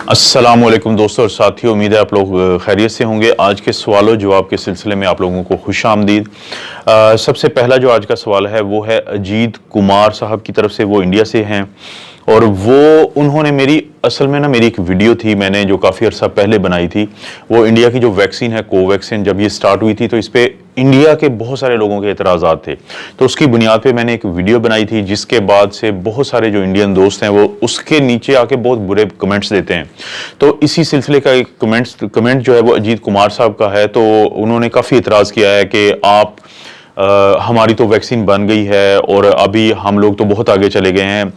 अस्सलामुअलैकुम दोस्तों और साथियों, उम्मीद है आप लोग खैरियत से होंगे। आज के सवालों जवाब के सिलसिले में आप लोगों को खुश आमदीद। सबसे पहला जो आज का सवाल है वो है अजीत कुमार साहब की तरफ से। वो इंडिया से हैं और उन्होंने मेरी एक वीडियो थी मैंने जो काफ़ी अर्सा पहले बनाई थी। वो इंडिया की जो वैक्सीन है कोवैक्सीन, जब ये स्टार्ट हुई थी तो इस पे इंडिया के बहुत सारे लोगों के एतराज़ात थे। तो उसकी बुनियाद पे मैंने एक वीडियो बनाई थी, जिसके बाद से बहुत सारे जो इंडियन दोस्त हैं वो उसके नीचे आके बहुत बुरे कमेंट्स देते हैं। तो इसी सिलसिले का एक कमेंट जो है वो अजीत कुमार साहब का है। तो उन्होंने काफ़ी एतराज़ किया है कि आप हमारी तो वैक्सीन बन गई है और अभी हम लोग तो बहुत आगे चले गए हैं।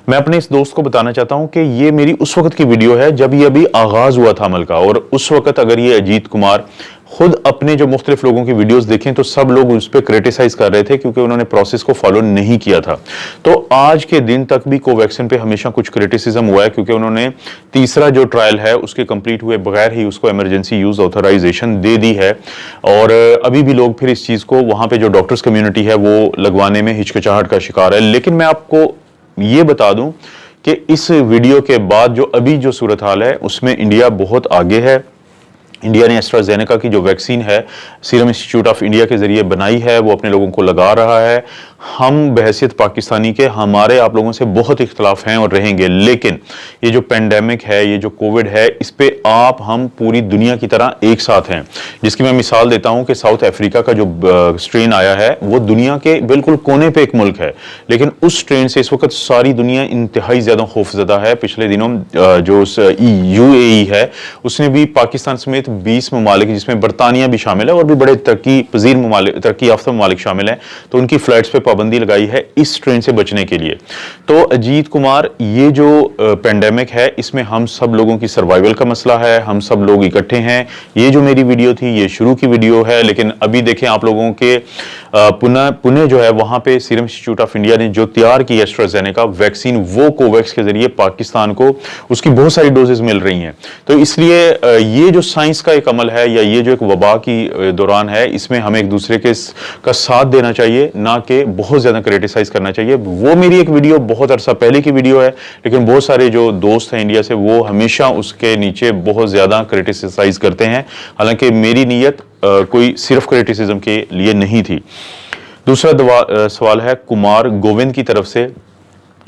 मैं अपने इस दोस्त को बताना चाहता हूं कि ये मेरी उस वक्त की वीडियो है जब ये अभी आगाज हुआ था अमल का, और उस वक्त अगर ये अजीत कुमार खुद अपने जो मुख्तलिफ लोगों की वीडियोस देखें तो सब लोग उस पर क्रिटिसाइज कर रहे थे क्योंकि उन्होंने प्रोसेस को फॉलो नहीं किया था। तो आज के दिन तक भी कोवैक्सीन पे हमेशा कुछ क्रिटिसिज्म हुआ है क्योंकि उन्होंने तीसरा जो ट्रायल है उसके कंप्लीट हुए बगैर ही उसको इमरजेंसी यूज ऑथराइजेशन दे दी है। और अभी भी लोग फिर इस चीज को, वहां पे जो डॉक्टर्स कम्युनिटी है वो लगवाने में हिचकिचाहट का शिकार है। लेकिन मैं आपको ये बता दूं कि इस वीडियो के बाद जो अभी जो सूरत हाल है उसमें इंडिया बहुत आगे है। इंडिया ने एस्ट्राजेनेका की जो वैक्सीन है सीरम इंस्टीट्यूट ऑफ इंडिया के जरिए बनाई है, वो अपने लोगों को लगा रहा है। हम बहैसियत पाकिस्तानी के हमारे आप लोगों से बहुत इख्तलाफ हैं और रहेंगे, लेकिन ये जो पेंडेमिक है, ये जो कोविड है, इस पे हम पूरी दुनिया की तरह एक साथ हैं। जिसकी मैं मिसाल देता हूं कि साउथ अफ्रीका का जो स्ट्रेन आया है वो दुनिया के बिल्कुल कोने पे एक मुल्क है, लेकिन उस स्ट्रेन से इस वक्त सारी दुनिया इंतहाई ज्यादा खौफजदा है। पिछले दिनों जो UAE है उसने भी पाकिस्तान समेत 20 ममालिक, जिसमें बरतानिया भी शामिल है और भी बड़े तरक्की याफ्ता ममालिक शामिल हैं, तो उनकी फ्लाइट्स पे पाबंदी लगाई है इस ट्रेन से बचने के लिए। तो अजीत कुमार, ये जो पेंडेमिक है इसमें हम सब लोगों की सर्वाइवल का मसला है, हम सब लोग इकट्ठे हैं। ये जो मेरी वीडियो थी ये शुरू की वीडियो है, लेकिन अभी देखें आप लोगों के पुणे जो है वहां पे सीरम इंस्टीट्यूट ऑफ इंडिया ने जो तैयार की एस्ट्राजेनेका वैक्सीन, वो कोवैक्स के जरिए पाकिस्तान को उसकी बहुत सारी डोजेज मिल रही हैं। तो इसलिए ये जो साइंस का एक अमल है या ये जो एक वबा की दौरान है, इसमें हमें एक दूसरे का साथ देना चाहिए, ना कि बहुत ज्यादा क्रिटिसाइज करना चाहिए। वो मेरी एक वीडियो बहुत अरसा पहले की वीडियो है, लेकिन बहुत सारे जो दोस्त हैं इंडिया से वो हमेशा उसके नीचे बहुत ज्यादा क्रिटिसाइज करते हैं, हालांकि मेरी नीयत कोई सिर्फ क्रिटिसिज्म के लिए नहीं थी। दूसरा सवाल है कुमार गोविंद की तरफ से।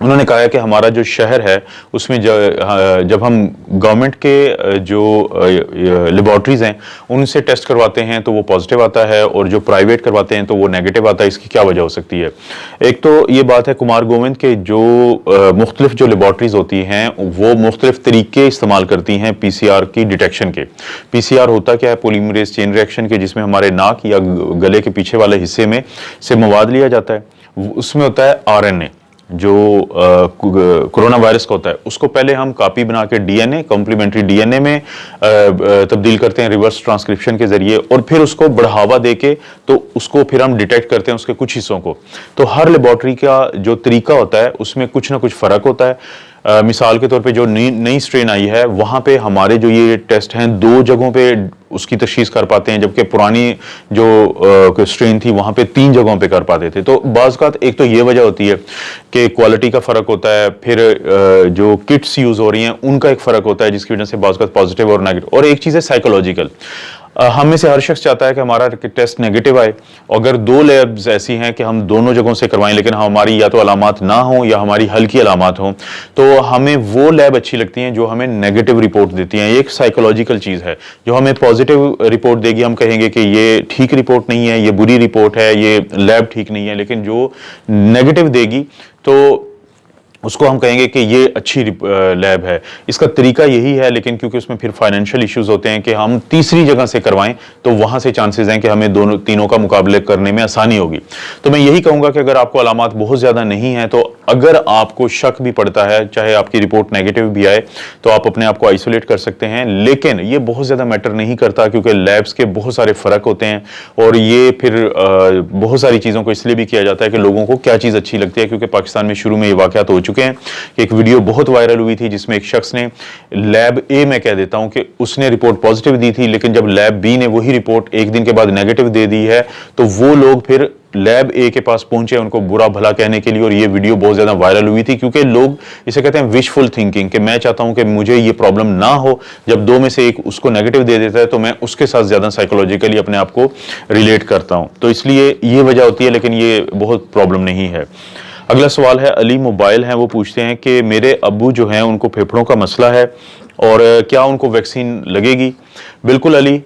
उन्होंने कहा है कि हमारा जो शहर है उसमें जब हम गवर्नमेंट के जो लेबॉर्ट्रीज हैं उनसे टेस्ट करवाते हैं तो वो पॉजिटिव आता है, और जो प्राइवेट करवाते हैं तो वो नेगेटिव आता है। इसकी क्या वजह हो सकती है? एक तो ये बात है कुमार गोविंद के जो मुख्तलिफ जो लेबॉर्ट्रीज होती हैं वो मुख्तलिफ तरीके इस्तेमाल करती हैं PCR की डिटेक्शन के। PCR होता क्या है? पॉलीमरेज चेन रिएक्शन के, जिसमें हमारे नाक या गले के पीछे वाले हिस्से में से मवाद लिया जाता है। उसमें होता है RNA जो कोरोना वायरस का होता है, उसको पहले हम कॉपी बना के DNA, कॉम्प्लीमेंट्री DNA में तब्दील करते हैं रिवर्स ट्रांसक्रिप्शन के जरिए, और फिर उसको बढ़ावा देके तो उसको फिर हम डिटेक्ट करते हैं उसके कुछ हिस्सों को। तो हर लेबॉर्ट्री का जो तरीका होता है उसमें कुछ ना कुछ फर्क होता है। मिसाल के तौर पे जो नई स्ट्रेन आई है वहां पे हमारे जो ये टेस्ट हैं 2 जगहों पे उसकी तशखीस कर पाते हैं, जबकि पुरानी जो स्ट्रेन थी वहां पे 3 जगहों पे कर पाते थे। तो बाज़ एक तो ये वजह होती है कि क्वालिटी का फर्क होता है, फिर जो किट्स यूज हो रही हैं उनका एक फर्क होता है जिसकी वजह से बाज़ पॉजिटिव और नेगेटिव। और एक चीज़ है साइकोलॉजिकल। हम में से हर शख्स चाहता है कि हमारा टेस्ट नेगेटिव आए। अगर 2 लैब्स ऐसी हैं कि हम दोनों जगहों से करवाएं लेकिन हमारी या तो अलामात ना हो या हमारी हल्की अलामात हो, तो हमें वो लैब अच्छी लगती हैं जो हमें नेगेटिव रिपोर्ट देती हैं। ये एक साइकोलॉजिकल चीज़ है। जो हमें पॉजिटिव रिपोर्ट देगी हम कहेंगे कि ये ठीक रिपोर्ट नहीं है, ये बुरी रिपोर्ट है, ये लैब ठीक नहीं है। लेकिन जो नेगेटिव देगी तो उसको हम कहेंगे कि ये अच्छी लैब है। इसका तरीका यही है, लेकिन क्योंकि उसमें फिर फाइनेंशियल इश्यूज होते हैं कि हम तीसरी जगह से करवाएं तो वहां से चांसेस हैं कि हमें तीनों का मुकाबले करने में आसानी होगी। तो मैं यही कहूंगा कि अगर आपको अलामात बहुत ज्यादा नहीं है, तो अगर आपको शक भी पड़ता है, चाहे आपकी रिपोर्ट नेगेटिव भी आए, तो आप अपने आप को आइसोलेट कर सकते हैं। लेकिन ये बहुत ज्यादा मैटर नहीं करता क्योंकि लैब्स के बहुत सारे फर्क होते हैं, और ये फिर बहुत सारी चीजों को इसलिए भी किया जाता है कि लोगों को क्या चीज अच्छी लगती है। क्योंकि पाकिस्तान में शुरू में ये वाकयात हो चुके हैं। एक वीडियो बहुत वायरल हुई थी जिसमें एक शख्स ने लैब A में कह देता हूं कि उसने रिपोर्ट पॉजिटिव दी थी, लेकिन जब लैब B ने वही रिपोर्ट एक दिन के बाद नेगेटिव दे दी है, तो वो लोग फिर लैब ए के पास पहुंचे उनको बुरा भला कहने के लिए, और ये वीडियो बहुत ज़्यादा वायरल हुई थी क्योंकि लोग इसे कहते हैं विशफुल थिंकिंग, कि मैं चाहता हूं कि मुझे ये प्रॉब्लम ना हो। जब दो में से एक उसको नेगेटिव दे देता है तो मैं उसके साथ ज़्यादा साइकोलॉजिकली अपने आप को रिलेट करता हूं, तो इसलिए ये वजह होती है, लेकिन ये बहुत प्रॉब्लम नहीं है। अगला सवाल है, अली मोबाइल हैं, वो पूछते हैं कि मेरे अब्बू जो हैं उनको फेफड़ों का मसला है और क्या उनको वैक्सीन लगेगी? बिल्कुल अली,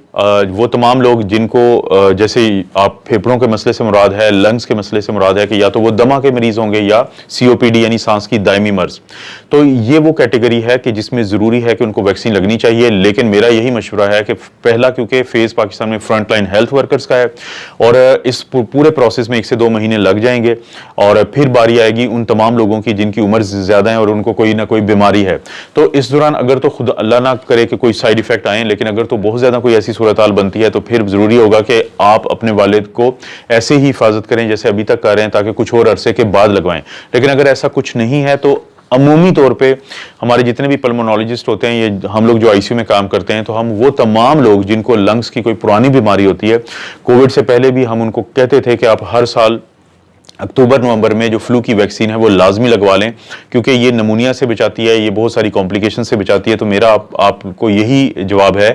वो तमाम लोग जिनको जैसे आप फेफड़ों के मसले से मुराद है, लंग्स के मसले से मुराद है कि या तो वो दमा के मरीज होंगे या सीओपीडी यानी सांस की दायमी मर्ज, तो ये वो कैटेगरी है कि जिसमें ज़रूरी है कि उनको वैक्सीन लगनी चाहिए। लेकिन मेरा यही मशवरा है कि पहला, क्योंकि फेज़ पाकिस्तान में फ्रंट लाइन हेल्थ वर्कर्स का है और इस पूरे प्रोसेस में 1 से 2 महीने लग जाएंगे और फिर बारी आएगी उन तमाम लोगों की जिनकी उम्र ज़्यादा है और उनको कोई ना कोई बीमारी है। तो इस दौरान अगर तो खुद अल्लाह ना करे कि कोई साइड इफेक्ट आए, लेकिन अगर तो बहुत ज़्यादा कोई ऐसी सूरत हाल बनती है तो फिर ज़रूरी होगा कि आप अपने वालिद को ऐसे ही हिफाजत करें जैसे अभी तक कर रहे हैं, ताकि कुछ और अरसे के बाद लगवाएं। लेकिन अगर ऐसा कुछ नहीं है तो अमूमी तौर पे हमारे जितने भी पल्मोनोलॉजिस्ट होते हैं, ये हम लोग जो आईसीयू में काम करते हैं, तो हम वो तमाम लोग जिनको लंग्स की कोई पुरानी बीमारी होती है, कोविड से पहले भी हम उनको कहते थे कि आप हर साल अक्टूबर नवंबर में जो फ्लू की वैक्सीन है वो लाजमी लगवा लें, क्योंकि ये नमूनिया से बचाती है, ये बहुत सारी कॉम्प्लिकेशन से बचाती है। तो मेरा आपको यही जवाब है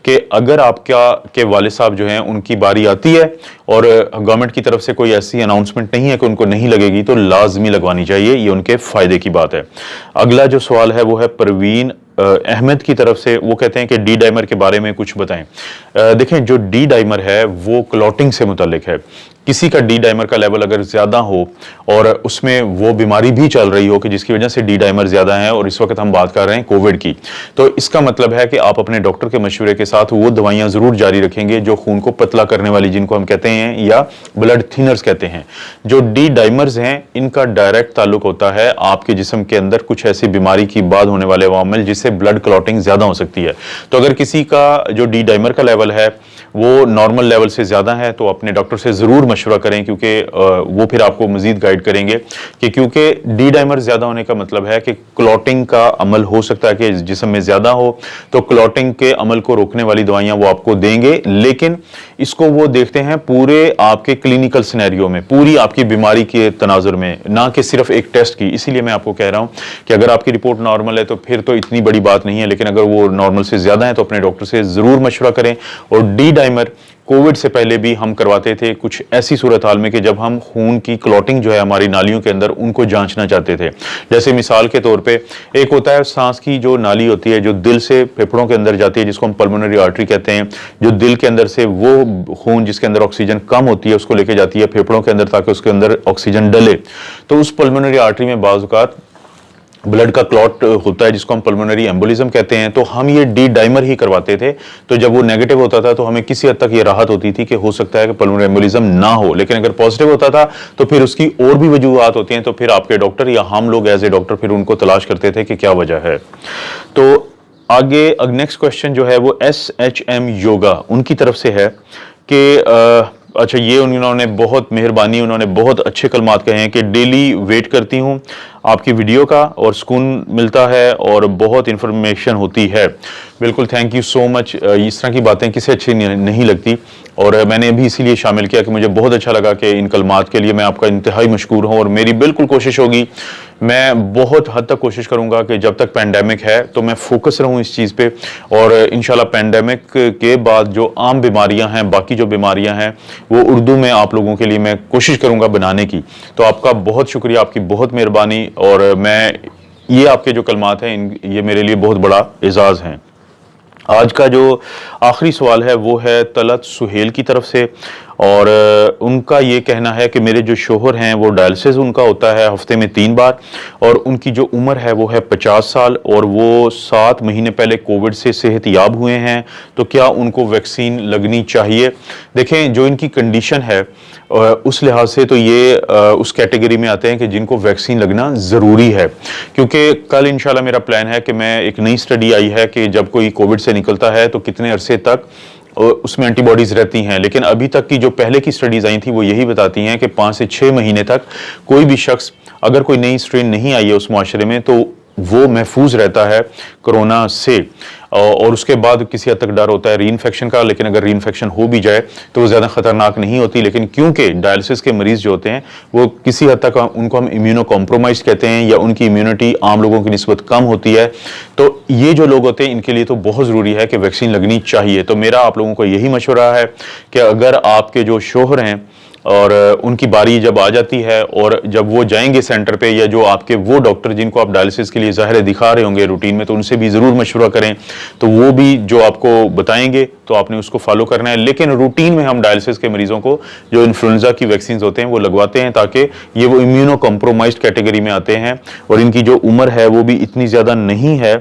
कि अगर आपका के वालिद साहब जो हैं उनकी बारी आती है और गवर्नमेंट की तरफ से कोई ऐसी अनाउंसमेंट नहीं है कि उनको नहीं लगेगी, तो लाजमी लगवानी चाहिए, ये उनके फ़ायदे की बात है। अगला जो सवाल है वो है परवीन अहमद की तरफ से, वो कहते हैं कि डी डाइमर के बारे में कुछ बताएं। देखें, जो डी डाइमर है वो क्लॉटिंग से मुतालिक है। किसी का डी डाइमर का लेवल अगर ज़्यादा हो और उसमें वो बीमारी भी चल रही हो कि जिसकी वजह से डी डाइमर ज़्यादा है, और इस वक्त हम बात कर रहे हैं कोविड की, तो इसका मतलब है कि आप अपने डॉक्टर के मशवरे के साथ वो दवाइयाँ ज़रूर जारी रखेंगे जो खून को पतला करने वाली, जिनको हम कहते हैं या ब्लड थिनर्स कहते हैं। जो डी डाइमर्स हैं इनका डायरेक्ट ताल्लुक होता है आपके जिस्म के अंदर कुछ ऐसी बीमारी की बाद होने वाले अवामिल जिससे ब्लड क्लॉटिंग ज़्यादा हो सकती है। तो अगर किसी का जो डी डाइमर का लेवल है वो नॉर्मल लेवल से ज़्यादा है तो अपने डॉक्टर से ज़रूर मशवरा करें, क्योंकि वो फिर आपको मज़ीद गाइड करेंगे कि क्योंकि डी डाइमर ज़्यादा होने का मतलब है कि क्लॉटिंग का अमल हो सकता है कि जिस्म में ज़्यादा हो, तो क्लॉटिंग के अमल को रोकने वाली दवाइयाँ वो आपको देंगे। लेकिन इसको वो देखते हैं पूरे आपके क्लिनिकल सिनेरियो में, पूरी आपकी बीमारी के तनाजुर में, ना कि सिर्फ एक टेस्ट की। इसीलिए मैं आपको कह रहा हूँ कि अगर आपकी रिपोर्ट नॉर्मल है तो फिर तो इतनी बड़ी बात नहीं है, लेकिन अगर वो नॉर्मल से ज़्यादा है तो अपने डॉक्टर से ज़रूर मशवरा करें। और डी डाइमर कोविड से पहले भी हम करवाते थे कुछ ऐसी सूरत हाल में कि जब हम खून की क्लॉटिंग जो है हमारी नालियों के अंदर उनको जांचना चाहते थे। जैसे मिसाल के तौर पे एक होता है सांस की जो नाली होती है जो दिल से फेफड़ों के अंदर जाती है, जिसको हम पल्मोनरी आर्टरी कहते हैं, जो दिल के अंदर से वो खून जिसके अंदर ऑक्सीजन कम होती है उसको लेके जाती है फेफड़ों के अंदर ताकि उसके अंदर ऑक्सीजन डले। तो उस पल्मोनरी आर्टरी में बाज़ औक़ात ब्लड का क्लॉट होता है जिसको हम पल्मोनरी एम्बोलिज्म कहते हैं, तो हम ये डी डाइमर ही करवाते थे। तो जब वो नेगेटिव होता था तो हमें किसी हद तक ये राहत होती थी कि हो सकता है कि पल्मोनरी एम्बोलिज्म ना हो, लेकिन अगर पॉजिटिव होता था तो फिर उसकी और भी वजूहात होती हैं, तो फिर आपके डॉक्टर या हम लोग एज ए डॉक्टर फिर उनको तलाश करते थे कि क्या वजह है। तो आगे नेक्स्ट क्वेश्चन जो है वो SHM योगा उनकी तरफ से है कि अच्छा, ये उन्होंने बहुत मेहरबानी, उन्होंने बहुत अच्छे कलमात कहे हैं कि डेली वेट करती हूँ आपकी वीडियो का और सुकून मिलता है और बहुत इन्फॉर्मेशन होती है। बिल्कुल, थैंक यू सो मच। इस तरह की बातें किसे अच्छी नहीं लगती और मैंने अभी इसीलिए शामिल किया कि मुझे बहुत अच्छा लगा कि इन कलमात के लिए मैं आपका इंतहाई मशकूर हूँ। और मेरी बिल्कुल कोशिश होगी, मैं बहुत हद तक कोशिश करूँगा कि जब तक पैंडेमिक है तो मैं फोकस रहूँ इस चीज़ पे, और इंशाल्लाह पैंडेमिक के बाद जो आम बीमारियाँ हैं, बाकी जो बीमारियाँ हैं वो उर्दू में आप लोगों के लिए मैं कोशिश करूँगा बनाने की। तो आपका बहुत शुक्रिया, आपकी बहुत मेहरबानी, और मैं ये आपके जो कलमात हैं ये मेरे लिए बहुत बड़ा एजाज़ हैं। आज का जो आखिरी सवाल है वो है तलत सुहेल की तरफ से, और उनका ये कहना है कि मेरे जो शोहर हैं वो डायलिसिस उनका होता है हफ्ते में 3 बार, और उनकी जो उम्र है वो है 50 साल, और वो 7 महीने पहले कोविड से सेहतयाब हुए हैं, तो क्या उनको वैक्सीन लगनी चाहिए? देखें, जो इनकी कंडीशन है उस लिहाज से तो ये उस कैटेगरी में आते हैं कि जिनको वैक्सीन लगना ज़रूरी है, क्योंकि कल इंशाल्लाह मेरा प्लान है कि मैं एक नई स्टडी आई है कि जब कोई कोविड से निकलता है तो कितने अरसे तक उसमें एंटीबॉडीज़ रहती हैं, लेकिन अभी तक की जो पहले की स्टडीज़ आई थी वो यही बताती हैं कि 5 से 6 महीने तक कोई भी शख्स, अगर कोई नई स्ट्रेन नहीं आई है उस माशरे में, तो वो महफूज रहता है कोरोना से। और उसके बाद किसी हद तक डर होता है री इन्फेक्शन का, लेकिन अगर री इन्फेक्शन हो भी जाए तो वो ज़्यादा खतरनाक नहीं होती। लेकिन क्योंकि डायलिसिस के मरीज जो होते हैं वो किसी हद तक उनको हम इम्यूनो कॉम्प्रोमाइज कहते हैं, या उनकी इम्यूनिटी आम लोगों की निस्बत कम होती है, तो ये जो लोग होते हैं इनके लिए तो बहुत ज़रूरी है कि वैक्सीन लगनी चाहिए। तो मेरा आप लोगों को यही मशवरा है कि अगर आपके जो शोहर हैं और उनकी बारी जब आ जाती है और जब वो जाएंगे सेंटर पे, या जो आपके वो डॉक्टर जिनको आप डायलिसिस के लिए ज़ाहिर है दिखा रहे होंगे रूटीन में, तो उनसे भी ज़रूर मशवरा करें। तो वो भी जो आपको बताएंगे तो आपने उसको फॉलो करना है। लेकिन रूटीन में हम डायलिसिस के मरीजों को जो इन्फ्लुएंजा की वैक्सीन होते हैं वो लगवाते हैं, ताकि ये वो इम्यूनो कॉम्प्रोमाइज्ड कैटेगरी में आते हैं और इनकी जो उम्र है वो भी इतनी ज़्यादा नहीं है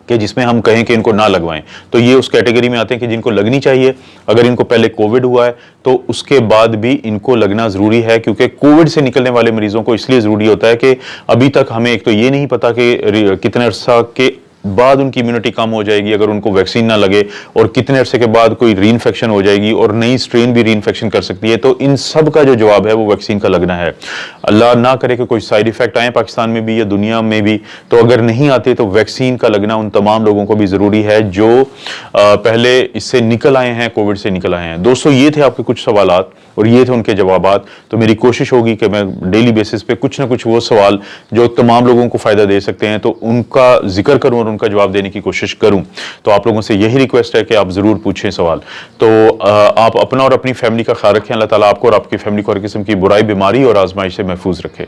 कि जिसमें हम कहें कि इनको ना लगवाएं। तो ये उस कैटेगरी में आते हैं कि जिनको लगनी चाहिए। अगर इनको पहले कोविड हुआ है तो उसके बाद भी इनको लगना ज़रूरी है, क्योंकि कोविड से निकलने वाले मरीजों को इसलिए ज़रूरी होता है कि अभी तक हमें एक तो ये नहीं पता कि कितने अरसा के बाद उनकी इम्यूनिटी कम हो जाएगी अगर उनको वैक्सीन ना लगे, और कितने अरसे के बाद कोई री इन्फेक्शन हो जाएगी और नई स्ट्रेन भी री इन्फेक्शन कर सकती है। तो इन सब का जो जवाब है वो वैक्सीन का लगना है। अल्लाह ना करे कि कोई साइड इफेक्ट आए पाकिस्तान में भी या दुनिया में भी, तो अगर नहीं आते तो वैक्सीन का लगना उन तमाम लोगों को भी ज़रूरी है जो पहले इससे निकल आए हैं, कोविड से निकल आए हैं। दोस्तों, ये थे आपके कुछ सवालात और ये थे उनके जवाबात। तो मेरी कोशिश होगी कि मैं डेली बेसिस पे कुछ ना कुछ वो सवाल जो तमाम लोगों को फ़ायदा दे सकते हैं तो उनका जिक्र करूं और उनका जवाब देने की कोशिश करूं। तो आप लोगों से यही रिक्वेस्ट है कि आप ज़रूर पूछें सवाल। तो आप अपना और अपनी फैमिली का ख्याल रखें। अल्लाह ताला आपको और आपकी फैमिली को हर किस्म की बुराई, बीमारी और आजमाइश से महफूज रखे।